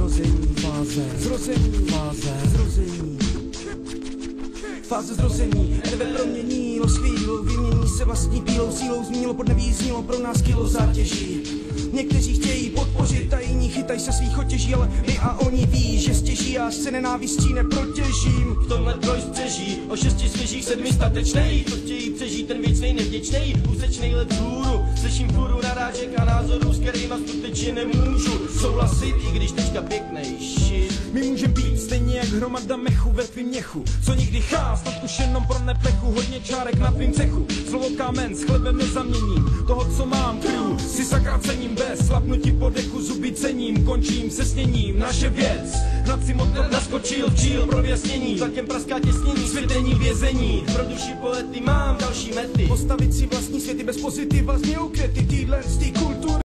Zrození, fáze, zrození, fáze, zrození. Fáze zrození, nebe proměnilo s chvílou, vymění se vlastní bílou sílou, zmínilo pod neví, znílo pro nás kilo zátěží. Někteří chtějí podpořit a jiní chytaj se svých otěží, ale my a oni ví, že stěží a se nenávistí neprotěžím. V tomhle troj střeží, o 6 svěžích 7 statečnej, to chtějí přežít ten věcnej nevděčnej, úsečnej let vzhůru, slyším fůru narážek a názorů, s kterýma skutečně nemůžu souhlasit, i když teďka pěknej shit. My můžem být stejně jak hromada mechu ve tvým měchu, co nikdy chá, snad už jenom pro neplechu, hodně čárek na tvým cechu. Slovo kámen s chlebem nezaměním, toho co mám kryju, si sakra cením bez slapnutí po dechu, zuby cením, končím se sněním, naše věc. Hnad si motor naskočil, včíl pro vyjasnění, Tlakem praská těsnění, světení vězení. pro duši poety mám další mety. Postavit si vlastní světy bez pozitiva, znějou květy týhle z té kultury.